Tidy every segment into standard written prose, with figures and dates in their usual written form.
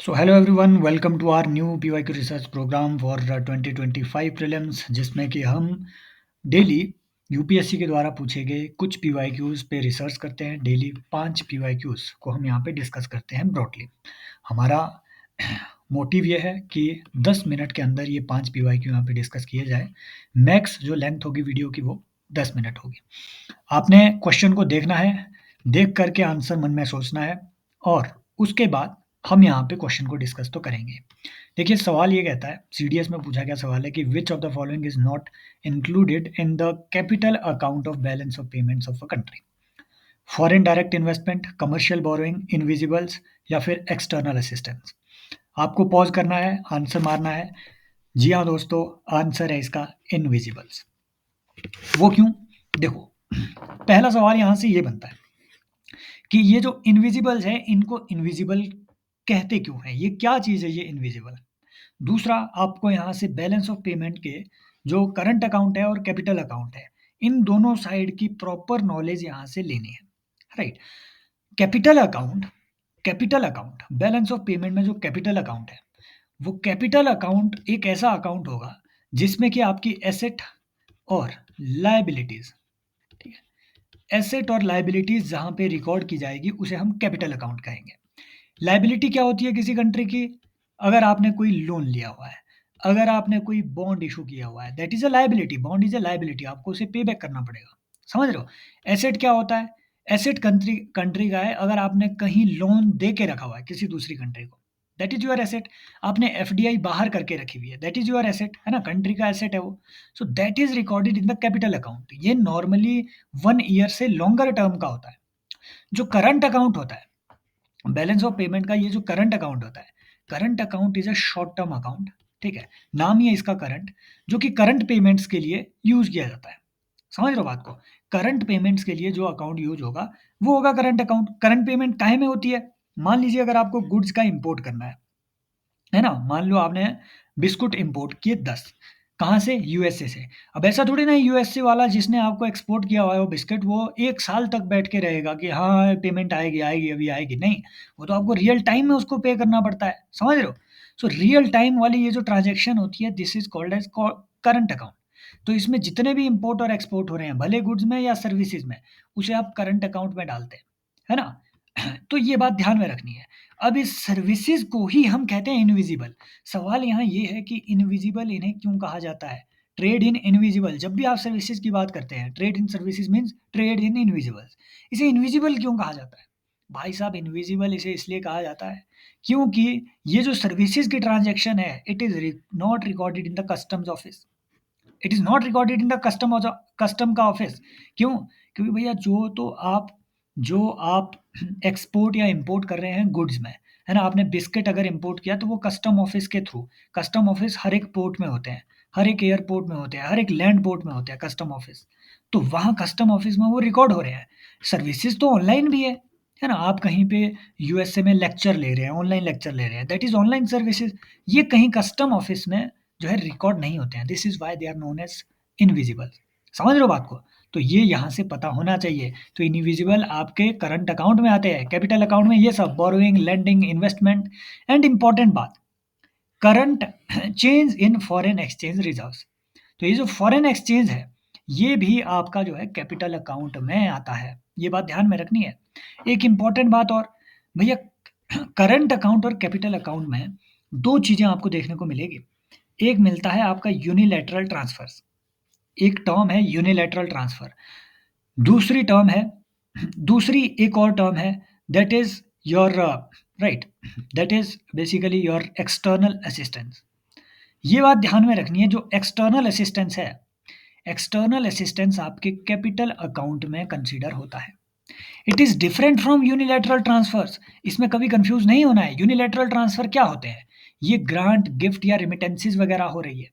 So hello everyone, welcome to our new PYQ research program for 2025 prelims जिसमें कि हम daily UPSC के द्वारा पूछे गए कुछ पीवाईक्यूज पे रिसर्च करते हैं। डेली 5 पीवाईक्यूज को हम यहाँ पे डिस्कस करते हैं ब्रॉडली। हमारा मोटिव ये है कि 10 मिनट के अंदर ये 5 पीवाईक्यू यहाँ पे डिस्कस किए जाए। मैक्स जो लेंथ होगी वीडियो की वो 10 मिनट होगी। आपने क्वेश्चन को देखना है, देख करके आंसर मन में सोचना है और उसके बाद हम यहाँ पे क्वेश्चन को डिस्कस तो करेंगे। देखिए सवाल ये कहता है, सीडीएस में पूछा गया सवाल है कि which of the following is not included in the capital account of balance of payments of a country. Foreign direct investment, commercial borrowing, invisibles या फिर एक्सटर्नल असिस्टेंस। आपको पॉज करना है, आंसर मारना है। जी हाँ दोस्तों, आंसर है इसका इनविजिबल्स। वो क्यों? देखो, पहला सवाल यहाँ से ये बनता है कि ये जो इनविजिबल्स है इनको इनविजिबल कहते क्यों हैं? ये क्या चीज़ है ये इनविजिबल? दूसरा, आपको यहाँ से बैलेंस ऑफ पेमेंट के जो करंट अकाउंट है और कैपिटल अकाउंट है, इन दोनों साइड की प्रॉपर नॉलेज यहाँ से लेनी है, right? Capital account balance of payment में जो कैपिटल अकाउंट है, वो कैपिटल अकाउंट एक ऐसा अकाउंट होगा जिसमें कि आपकी एसेट और लायबिलिटीज़, ठीक है? एसेट और लायबिलिटीज़ जहाँ पे रिकॉर्ड की जाएगी उसे हम कैपिटल अकाउंट कहेंगे। लायबिलिटी क्या होती है किसी कंट्री की? अगर आपने कोई लोन लिया हुआ है, अगर आपने कोई बॉन्ड इशू किया हुआ है, that is a liability. Bond is a liability, आपको उसे पे बैक करना पड़ेगा। समझ रहे हो? एसेट क्या होता है? एसेट कंट्री कंट्री का है, अगर आपने कहीं लोन दे के रखा हुआ है किसी दूसरी कंट्री को, दैट इज़ योर एसेट। आपने एफडीआई बाहर करके रखी हुई है, दैट इज़ योर एसेट, है ना? कंट्री का एसेट है वो। So that is recorded in the capital account. ये नॉर्मली 1 ईयर से लॉन्गर टर्म का होता है। जो करंट अकाउंट होता है, बैलेंस ऑफ पेमेंट का ये जो करंट अकाउंट होता है, current account is a short term account, ठीक है? नाम ही है इसका करंट, जो कि करंट पेमेंट्स के लिए यूज किया जाता है। समझ रहे हो बात को? करंट पेमेंट्स के लिए जो अकाउंट यूज होगा वो होगा करंट अकाउंट। करंट पेमेंट काहे में होती है? मान लीजिए अगर आपको गुड्स का इंपोर्ट करना है ना? मान लो आपने बिस्कुट इंपोर्ट किए 10, कहाँ से? यूएसए से। अब ऐसा थोड़ी ना है यूएसए वाला जिसने आपको एक्सपोर्ट किया हुआ है वो बिस्किट वो 1 साल तक बैठ के रहेगा कि हाँ, पेमेंट आएगी, आएगी, अभी आएगी, नहीं। वो तो आपको रियल टाइम में उसको पे करना पड़ता है, समझ रहे हो? सो रियल टाइम वाली ये जो ट्रांज़ैक्शन होती है, this is called as current account. तो इसमें जितने भी इम्पोर्ट और एक्सपोर्ट हो रहे हैं, भले गुड्स में या सर्विसेज़ में, उसे आप करंट अकाउंट में डालते हैं, है ना? तो ये बात ध्यान में रखनी है। अब इस सर्विसेज़ को ही हम कहते हैं इनविजिबल। सवाल यहाँ ये है कि इनविजिबल इन्हें क्यों कहा जाता है? ट्रेड इन इनविजिबल, जब भी आप सर्विसेज़ की बात करते हैं, trade in services means trade in invisibles. इसे इनविजिबल क्यों कहा जाता है? भाई साहब, इनविजिबल इसे इसलिए कहा जाता है क्योंकि ये जो सर्विसेज़ की ट्रांज़ैक्शन है, it is not recorded in the customs office. It is not recorded in the custom का ऑफिस। क्यों? क्योंकि भैया जो आप एक्सपोर्ट या इंपोर्ट कर रहे हैं गुड्स में, है ना? आपने बिस्किट अगर इंपोर्ट किया तो वो कस्टम ऑफिस के थ्रू, कस्टम ऑफिस हर एक पोर्ट में होते हैं, हर एक एयरपोर्ट में होते हैं, हर एक लैंड पोर्ट में होते हैं कस्टम ऑफिस। तो वहाँ कस्टम ऑफिस में वो रिकॉर्ड हो रहे हैं। सर्विसेज़ तो ऑनलाइन भी है ना? आप कहीं पे यूएसए में लेक्चर ले रहे हैं, ऑनलाइन लेक्चर ले रहे हैं, दैट इज़ ऑनलाइन सर्विसेज़। ये कहीं कस्टम ऑफिस में जो है रिकॉर्ड नहीं होते हैं। This is why they are known as invisible. समझ रहे हो बात को? तो ये यहाँ से पता होना चाहिए। तो इनविजिबल आपके करंट अकाउंट में आते हैं, कैपिटल अकाउंट में ये सब borrowing, lending, investment and important बात, current change in foreign exchange reserves. तो ये जो फॉरेन एक्सचेंज है, ये भी आपका जो है कैपिटल अकाउंट में आता है। ये बात ध्यान में रखनी है। एक इम्पोर्टेंट बात और, भैया करंट अकाउंट और कैपिटल अकाउंट में 2 चीज़ें आपको देखने को मिलेगी। एक मिलता है आपका यूनिलैटरल ट्रांसफर्स, एक टर्म है यूनिलैटरल ट्रांसफर। दूसरी टर्म है दूसरी एक और टर्म है, that is your right, that is basically your external assistance. ये बात ध्यान में रखनी है, जो एक्सटर्नल असिस्टेंस है, एक्सटर्नल असिस्टेंस आपके कैपिटल अकाउंट में कंसीडर होता है। It is different from unilateral transfers. इसमें कभी कंफ्यूज नहीं होना है। यूनिलैटरल ट्रांसफर क्या होते हैं? ये ग्रांट, गिफ्ट या रेमिटेंसेस वगैरह हो रही है,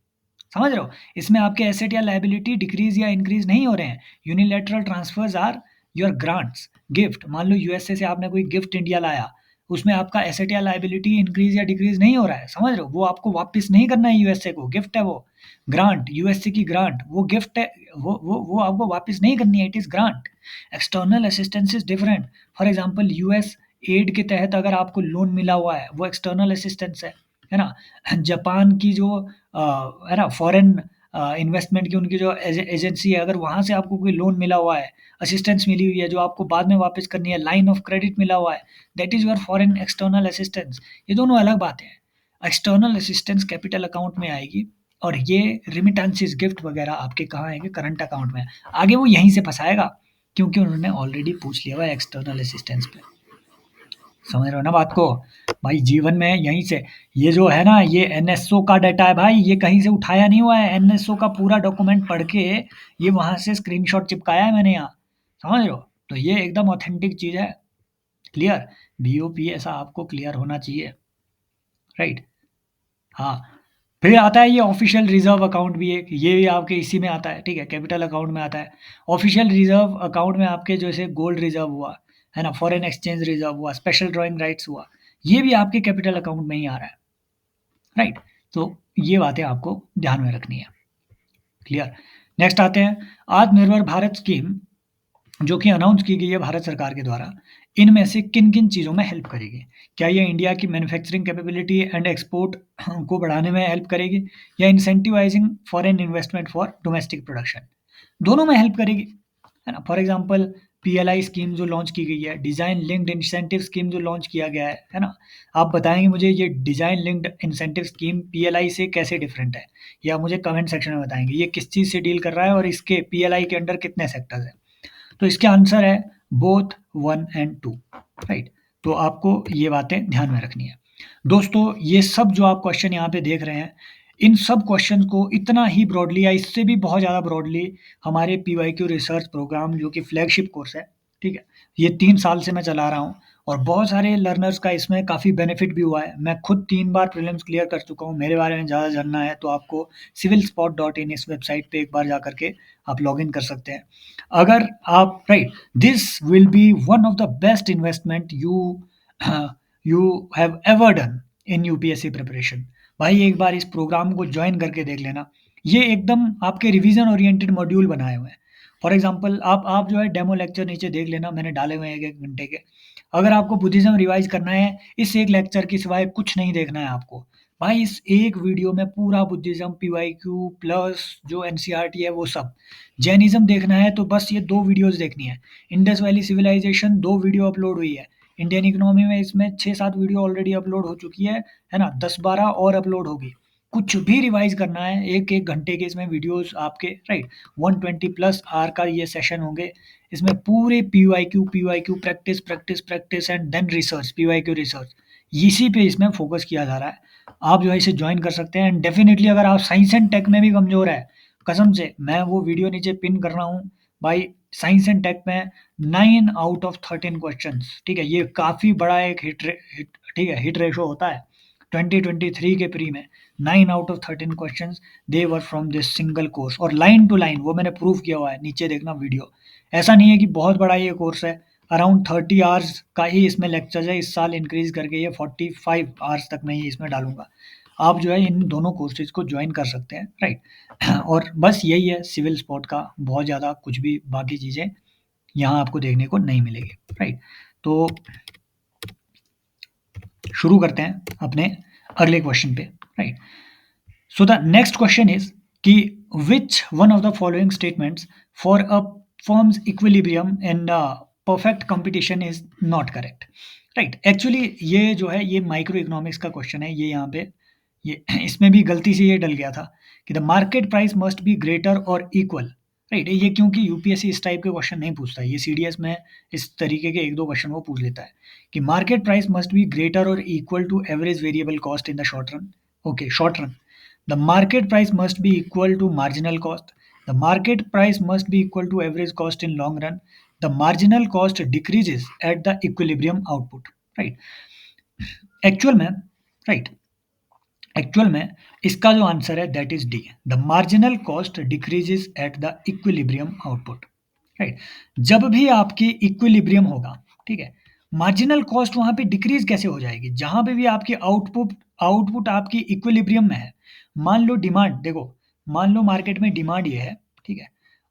समझ रहे हो? इसमें आपके एसेट या लायबिलिटी डिक्रीज या इंक्रीज नहीं हो रहे हैं। Unilateral transfers are your grants, gift. मान लो यूएसए से आपने कोई गिफ्ट इंडिया लाया, उसमें आपका एसेट या लायबिलिटी इंक्रीज या डिक्रीज नहीं हो रहा है, समझ रहे हो? वो आपको वापस नहीं करना है यूएसए को, गिफ्ट है वो। ग्रांट, यूएसए की ग्रांट, वो गिफ्ट है, वो आपको वापस नहीं करनी है, it is grant. External assistance is different. For example, US add के तहत अगर आपको लोन मिला हुआ है वो एक्सटर्नल असिस्टेंस है ना? जापान की जो है ना फॉरेन इन्वेस्टमेंट की उनकी जो एजेंसी है, अगर वहाँ से आपको कोई लोन मिला हुआ है, असिस्टेंस मिली हुई है जो आपको बाद में वापस करनी है, लाइन ऑफ क्रेडिट मिला हुआ है, that is your foreign external assistance. ये दोनों अलग बातें हैं। एक्सटर्नल असिस्टेंस कैपिटल अकाउंट में आएगी और ये रिमिटेंसेस गिफ्ट वगैरह आपके कहाँ आएंगे? करंट अकाउंट में। आगे वो यहीं से फंसाएगा क्योंकि उन्होंने ऑलरेडी पूछ लिया हुआ है एक्सटर्नल असिस्टेंस पे। समझ रहे हो ना बात को? भाई जीवन में यहीं से ये जो है ना ये एनएसओ का डाटा है भाई, ये कहीं से उठाया नहीं हुआ है। एनएसओ का पूरा डॉक्यूमेंट पढ़ के ये वहां से स्क्रीनशॉट चिपकाया है मैंने यहाँ। समझ रहे हो? तो ये एकदम ऑथेंटिक चीज है। क्लियर? बीओपी ऐसा आपको क्लियर होना चाहिए। राइट? हाँ। फिर आता है ये ऑफिशियल रिजर्व अकाउंट भी एक, ये भी आपके इसी में आता है, ठीक है, कैपिटल अकाउंट में आता है। ऑफिशियल रिजर्व अकाउंट में आपके जैसे गोल्ड रिजर्व हुआ, है ना, फॉरेन एक्सचेंज रिजर्व हुआ, स्पेशल ड्राइंग राइट्स हुआ, ये भी आपके कैपिटल अकाउंट में ही आ रहा है। राइट? तो ये बातें आपको ध्यान में रखनी है। क्लियर? नेक्स्ट आते हैं आत्मनिर्भर भारत स्कीम जो कि अनाउंस की गई है भारत सरकार के द्वारा, इनमें से किन-किन चीज़ों में हेल्प करेगी? क्या ये इंडिया की मैन्युफैक्चरिंग कैपेबिलिटी एंड एक्सपोर्ट को बढ़ाने में हेल्प करेगी या incentivising foreign investment for domestic production? दोनों में हेल्प करेगी, है ना? फॉर एग्ज़ाम्पल पीएलआई स्कीम जो लॉन्च की गई है, डिज़ाइन लिंक्ड इंसेंटिव स्कीम जो लॉन्च किया गया है ना? आप बताएँगे मुझे ये design linked incentive scheme PLI से कैसे डिफरेंट है? या मुझे कमेंट सेक्शन में बताएँगे, ये किस चीज़ से डील कर रहा है और इसके पीएलआई के अंडर कितने सेक्टर्स हैं? तो इसका आंसर है बोथ 1 एंड 2। राइट? तो आपको ये बातें ध्यान में रखनी है। दोस्तों ये सब जो आप क्वेश्चन यहाँ पे देख रहे हैं, इन सब क्वेश्चन को इतना ही ब्रॉडली या इससे भी बहुत ज़्यादा ब्रॉडली हमारे पीवाईक्यू रिसर्च प्रोग्राम जो कि फ्लैगशिप कोर्स है, ठीक है? ये 3 साल से मैं चला रहा हूँ और बहुत सारे लर्नर्स का इसमें काफ़ी बेनिफिट भी हुआ है। मैं खुद 3 बार प्रीलिम्स क्लियर कर चुका हूँ। मेरे बारे में ज़्यादा जानना है तो आपको civilspot.in इस वेबसाइट पे एक बार जा कर के आप लॉगिन कर सकते हैं। अगर आप right, this will be one of the best investment you have ever done in UPSC preparation. भाई एक बार इस प्रोग्राम को ज्वाइन करके देख लेना। ये एकदम आपके रिवीजन ओरिएंटेड मॉड्यूल बनाए हुए हैं। फॉर एग्जांपल आप जो है डेमो लेक्चर नीचे देख लेना, मैंने डाले हुए हैं 1-1 घंटे के। अगर आपको बुद्धिज़्म रिवाइज़ करना है, इस एक लेक्चर के सिवाय कुछ नहीं देखना है आपको। भाई इस एक वीडियो में पूरा बुद्धिज़्म, पीवाईक्यू प्लस जो एनसीईआरटी है वो सब। जैनिज़्म देखना है तो बस ये 2 वीडियोज़ देखनी है। Indus valley civilisation 2 video upload हुई है। इंडियन इकोनॉमी में इसमें 6-7 वीडियो ऑलरेडी अपलोड हो चुकी है ना? 10-12 और अपलोड होगी। कुछ भी रिवाइज़ करना है, 1-1 घंटे के इसमें वीडियोज़ आपके राइट, 120 प्लस आवर का ये सेशन होंगे। इसमें पूरे PYQ practice, practice, practice and then research, PYQ research, इसी पे इसमें फ़ोकस किया जा रहा है। आप जो है इसे जॉइन कर सकते हैं एंड डेफ़िनिटली अगर आप साइंस एंड टेक में भी कमज़ोर है, कसम से मैं वो वीडियो नीचे पिन कर रहा हूँ। भाई साइंस एंड टेक में 9 आउट ऑफ 13 क्वेश्चंस, ठीक है? ये काफ़ी बड़ा एक ठीक है, हिट रेशो होता है। 2023 के प्री में 9 out of 13 questions they were from this single course और लाइन टू लाइन वो मैंने प्रूव किया हुआ है, नीचे देखना वीडियो। ऐसा नहीं है कि बहुत बड़ा ये कोर्स है, अराउंड 30 आवर्स का ही इसमें लेक्चर्स है। इस साल इंक्रीज़ करके ये 45 आवर्स तक मैं ये इसमें डालूँगा। आप जो है इन दोनों कोर्सेज़ को जॉइन कर सकते हैं, राइट? और बस यही है सिविल स्पॉट का, बहुत ज़्यादा कुछ भी बाकी चीज़ें यहाँ आपको देखने को नहीं मिलेगी, राइट? तो शुरू करते हैं अपने अगले क्वेश्चन पे, right? So the next question is कि which one of the following statements for a firm's equilibrium and perfect competition is not correct? Right, actually ये जो है ये माइक्रो इकोनॉमिक्स का क्वेश्चन है। ये यहाँ पे ये इसमें भी गलती से ये डल गया था कि the market price must be greater और इक्वल। राइट, ये क्योंकि यूपीएससी इस टाइप के क्वेश्चन नहीं पूछता है, ये सीडीएस में इस तरीके के 1-2 क्वेश्चन वो पूछ लेता है कि market price must be greater और equal to average variable cost in the short run. Okay, short run the market price must be equal to marginal cost. The market price must be equal to average cost in long run. The marginal cost decreases at the equilibrium output. Right? Actual में right, actual में इसका जो answer है that is D, the marginal cost decreases at the equilibrium output. Right, जब भी आपकी equilibrium होगा, ठीक है, मार्जिनल कॉस्ट वहां पे डिक्रीज कैसे हो जाएगी? जहां पे भी आपकी आउटपुट आउटपुट आपकी इक्विलिब्रियम में है। मान लो डिमांड, देखो मान लो मार्केट में डिमांड ये है, ठीक है,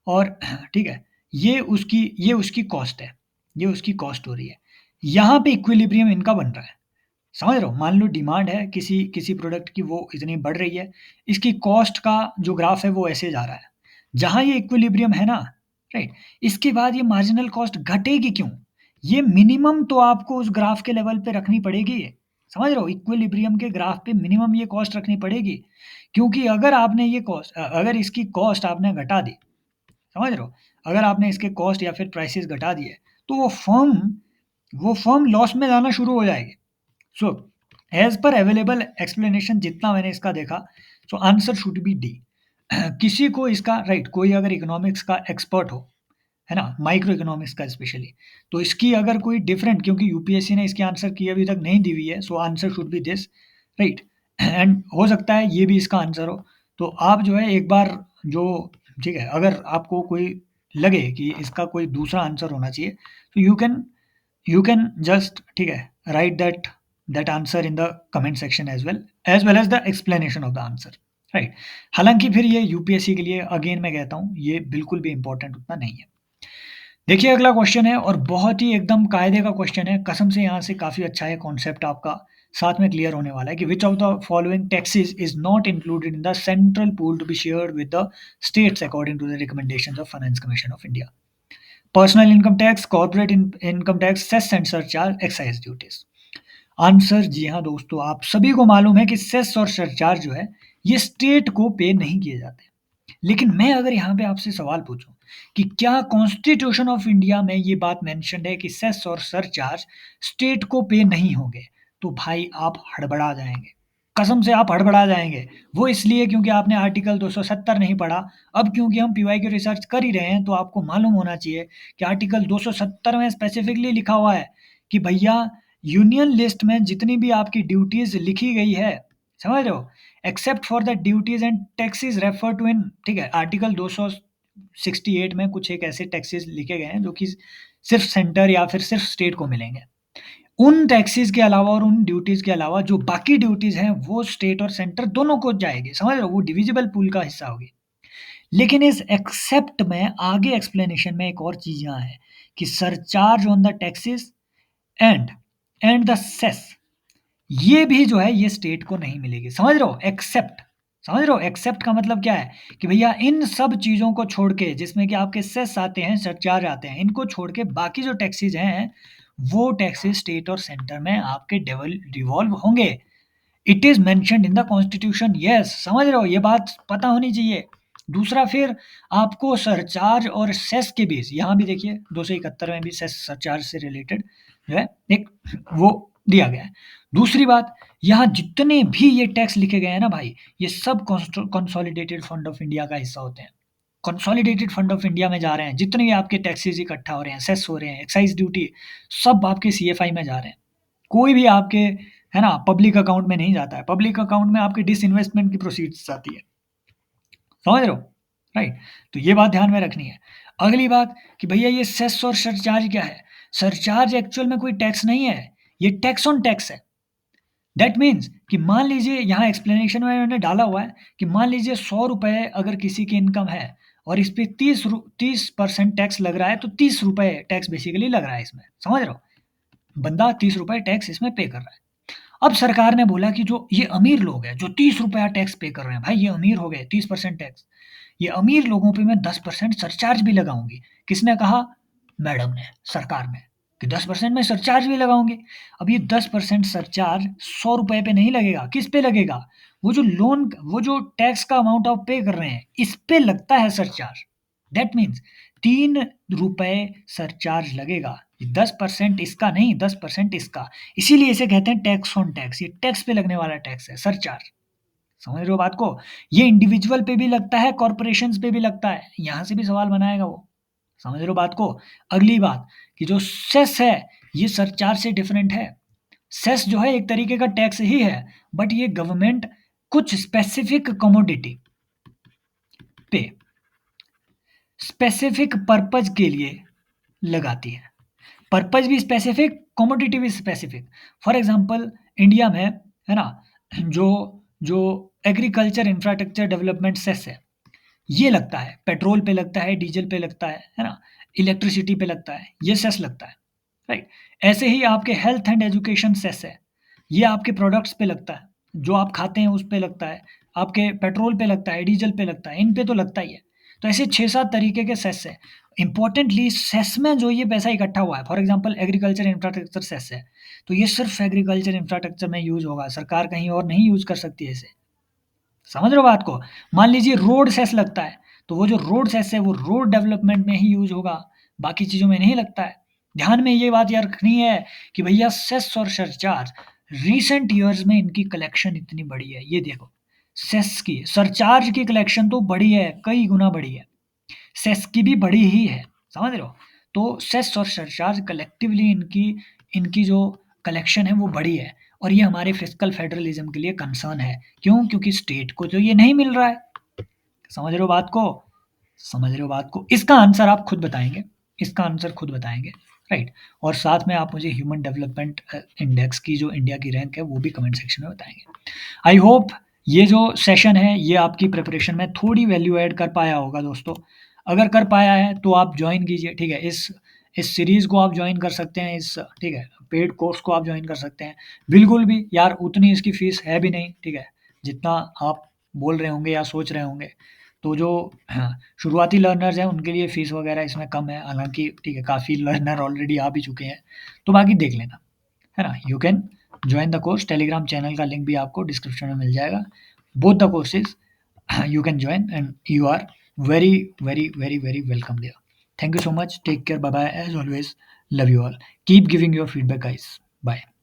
और ठीक है, ये उसकी कॉस्ट है, ये उसकी कॉस्ट हो रही है। यहाँ पे इक्विलिब्रियम इनका बन रहा है। समझ रहे हो? मान लो डिमांड है किसी किसी प्रोडक्ट की, वो इतनी बढ़ रही है, इसकी कॉस्ट का जो ग्राफ है वो ऐसे जा रहा है। जहाँ ये इक्विलिब्रियम है ना, राइट? इसके बाद ये मार्जिनल कॉस्ट घटेगी क्यों? ये मिनिमम तो आपको उस ग्राफ के लेवल पे रखनी पड़ेगी। समझ रहे हो? इक्विलिब्रियम के ग्राफ पे मिनिमम ये कॉस्ट रखनी पड़ेगी। क्योंकि अगर आपने ये अगर इसकी कॉस्ट आपने घटा दी, समझ रहे हो? अगर आपने इसके कॉस्ट या फिर प्राइसेस घटा दिए, तो वो फर्म लॉस में जाना शुरू हो जाएगी। So as per available explanation जितना मैंने इसका देखा, so answer should be D. किसी को इसका, राइट, कोई अगर इकोनॉमिक्स का एक्सपर्ट हो, है ना, माइक्रो इकोनॉमिक्स का स्पेशली, तो इसकी अगर कोई डिफरेंट, क्योंकि यूपीएससी ने इसकी आंसर की अभी तक नहीं दी हुई है, सो answer should B this, right. And हो सकता है ये भी इसका आंसर हो। तो आप जो है एक बार जो, ठीक है, अगर आपको कोई लगे कि इसका कोई दूसरा आंसर होना चाहिए, तो यू कैन जस्ट, ठीक है, write that answer in the comment section as well as the explanation of the answer, right. हालांकि फिर ये यूपीएससी के लिए, अगेन मैं कहता हूँ, ये बिल्कुल भी इंपॉर्टेंट उतना नहीं है। देखिए अगला क्वेश्चन है, और बहुत ही एकदम कायदे का क्वेश्चन है, कसम से यहाँ से काफ़ी अच्छा है, कॉन्सेप्ट आपका साथ में क्लियर होने वाला है कि which of the following taxes is not included in the central pool to be shared with the states according to the recommendations of finance commission of India. Personal income tax, corporate income tax, cess and surcharge, excise duties. Answer, जी हाँ दोस्तों, आप सभी को मालूम है कि cess और सरचार्ज जो है, ये स्टेट को पे नहीं किए जाते। लेकिन मैं अगर यहाँ पे आपसे सवाल पूछूं कि क्या कॉन्स्टिट्यूशन ऑफ इंडिया में ये बात मेंशन्ड है कि सेस और सरचार्ज स्टेट को पे नहीं होंगे, तो भाई आप हड़बड़ा जाएंगे। कसम से आप हड़बड़ा जाएंगे। वो इसलिए क्योंकि आपने आर्टिकल 270 नहीं पढ़ा। अब क्योंकि हम पीवाई की रिसर्च कर ही रहे हैं, तो आपको मालूम होना चाहिए कि आर्टिकल 270 में स्पेसिफिकली लिखा हुआ है कि भैया, यूनियन लिस्ट में जितनी भी आपकी ड्यूटीज लिखी गई है, समझ रहे हो, except for the duties and taxes refer to in, ठीक है, आर्टिकल 268 में कुछ एक ऐसे टैक्सेस लिखे गए हैं जो कि सिर्फ सेंटर या फिर सिर्फ स्टेट को मिलेंगे। उन टैक्सेस के अलावा और उन ड्यूटीज के अलावा जो बाकी ड्यूटीज हैं, वो स्टेट और सेंटर दोनों को जाएगी। समझ रहे हो? वो डिविजिबल पूल का हिस्सा होगी। लेकिन इस एक्सेप्ट में आगे एक्सप्लेनेशन में एक और चीज यहाँ है कि surcharge on the taxes and and the cess, ये भी जो है ये स्टेट को नहीं मिलेगी। समझ रहे हो? एक्सेप्ट, समझ रहे हो? एक्सेप्ट का मतलब क्या है कि भैया इन सब चीज़ों को छोड़ के, जिसमें कि आपके सेस आते हैं, सरचार्ज आते हैं, इनको छोड़ के बाकी जो टैक्सेस हैं, वो टैक्सेस स्टेट और सेंटर में आपके डिवॉल्व होंगे। It is mentioned in the constitution. Yes, समझ रहे हो? ये बात पता होनी चाहिए। दूसरा, फिर आपको सरचार्ज और सेस के बीच, यहाँ भी देखिए 271 में भी सेस सरचार्ज से रिलेटेड जो है एक वो दिया गया है। दूसरी बात, यहाँ जितने भी ये टैक्स लिखे गए हैं ना भाई, ये सब कंसोलिडेटेड फंड ऑफ इंडिया का हिस्सा होते हैं। कंसोलिडेटेड फंड ऑफ इंडिया में जा रहे हैं जितने भी आपके टैक्सेस इकट्ठा हो रहे हैं, सेस हो रहे हैं, एक्साइज ड्यूटी, सब आपके सीएफआई में जा रहे हैं। कोई भी आपके, है ना, पब्लिक अकाउंट में नहीं जाता है। पब्लिक अकाउंट में आपके डिसइन्वेस्टमेंट की प्रोसीड्स जाती है। समझ रहे हो? राइट। तो ये बात ध्यान में रखनी है। अगली बात कि भैया ये सेस और सरचार्ज क्या है? सरचार्ज एक्चुअल में कोई टैक्स नहीं है, ये टैक्स ऑन टैक्स है। दैट मीन्स कि मान लीजिए, यहाँ एक्सप्लेनेशन में मैंने डाला हुआ है कि मान लीजिए 100 रुपये अगर किसी की इनकम है और इस पे 30% टैक्स लग रहा है, तो 30 रुपये टैक्स बेसिकली लग रहा है इसमें। समझ रहे हो? बंदा 30 रुपये टैक्स इसमें पे कर रहा है। अब सरकार ने बोला कि जो ये अमीर लोग हैं जो 30 रुपया टैक्स पे कर रहे हैं, भाई ये अमीर हो गए, 30% टैक्स, ये अमीर लोगों पे मैं 10% सरचार्ज भी लगाऊंगी। किसने कहा? मैडम ने, सरकार ने, कि 10% में सरचार्ज भी लगाऊंगी। अब ये 10% सरचार्ज 100 रुपये पे नहीं लगेगा, किस पे लगेगा? वो जो टैक्स का अमाउंट आप पे कर रहे हैं, इस पे लगता है सरचार्ज। दैट मीन्स 3 रुपये सरचार्ज लगेगा। 10% इसका नहीं, 10% इसका। इसीलिए इसे कहते हैं टैक्स ऑन टैक्स। ये टैक्स पे लगने वाला टैक्स है, सरचार्ज। समझ रहे हो बात को? ये इंडिविजुअल पे भी लगता है, कॉर्पोरेशंस पे भी लगता है। यहाँ से भी सवाल बनाएगा वो। समझ रहे हो बात को? अगली बात कि जो सेस है, ये सरचार्ज से डिफरेंट है। सेस जो है एक तरीके का टैक्स ही है, बट ये गवर्नमेंट कुछ स्पेसिफिक कमोडिटी पे स्पेसिफिक पर्पज के लिए लगाती है। पर्पज भी स्पेसिफिक, कमोडिटी भी स्पेसिफिक। फॉर एग्जांपल, इंडिया में, है ना, जो जो एग्रीकल्चर इंफ्रास्ट्रक्चर डेवलपमेंट सेस है, ये लगता है, पेट्रोल पे लगता है, डीजल पे लगता है ना, इलेक्ट्रिसिटी पे लगता है, ये सेस लगता है। राइट? ऐसे ही आपके हेल्थ एंड एजुकेशन सेस है, ये आपके प्रोडक्ट्स पे लगता है, जो आप खाते हैं उस पे लगता है, आपके पेट्रोल पे लगता है, डीजल पे लगता है, इन पे तो लगता ही है। तो ऐसे 6-7 तरीके के सेस हैं। इम्पोर्टेंटली सेस में जो ये पैसा इकट्ठा हुआ है, for example agriculture infrastructure cess है, तो ये सिर्फ एग्रीकल्चर इंफ्रास्ट्रक्चर में यूज़ होगा, सरकार कहीं और नहीं यूज़ कर सकती है इसे। समझ रहे हो बात को? मान लीजिए रोड सेस लगता है, तो वो जो रोड सेस है वो रोड डेवलपमेंट में ही यूज़ होगा, बाकी चीज़ों में नहीं लगता है। ध्यान में ये बात याद रखनी है कि भैया सेस और सरचार्ज रीसेंट ईयर्स में इनकी कलेक्शन इतनी बढ़ी है, ये देखो। सेस की सरचार्ज की कलेक्शन तो बढ़ी है, कई गुना बढ़ी है। सेस की भी बढ़ी ही है, समझ रहे हो? तो सेस और सरचार्ज कलेक्टिवली इनकी इनकी जो कलेक्शन है वो बढ़ी है, और ये हमारे फिस्कल फेडरलिज्म के लिए कंसर्न है। क्यों? क्योंकि स्टेट को तो ये नहीं मिल रहा है। समझ रहे हो बात को? समझ रहे हो बात को? इसका आंसर आप खुद बताएँगे, इसका आंसर खुद बताएँगे, राइट? और साथ में आप मुझे ह्यूमन डेवलपमेंट इंडेक्स की जो इंडिया की रैंक है वो भी कमेंट सेक्शन में बताएँगे। आई होप ये जो सेशन है ये आपकी प्रिपरेशन में थोड़ी वैल्यू ऐड कर पाया होगा दोस्तों। अगर कर पाया है तो आप जॉइन कीजिए, ठीक है? इस सीरीज़ को आप जॉइन कर सकते हैं, इस ठीक है, पेड कोर्स को आप जॉइन कर सकते हैं। बिल्कुल भी यार उतनी इसकी फ़ीस है भी नहीं, ठीक है? जितना आप बोल रहे होंगे या सोच रहे होंगे। तो जो हाँ, शुरुआती लर्नर्स हैं उनके लिए फ़ीस वगैरह इसमें कम है, हालाँकि ठीक है काफ़ी लर्नर ऑलरेडी आ भी चुके हैं। तो बाकी देख लेना, है ना? You can join the course, Telegram channel का लिंक भी आपको डिस्क्रिप्शन में मिल जाएगा। Both the courses you can join and you are very, very, very, very welcome there. Thank you so much. Take care. Bye bye. As always, love you all. Keep giving your feedback, guys. Bye.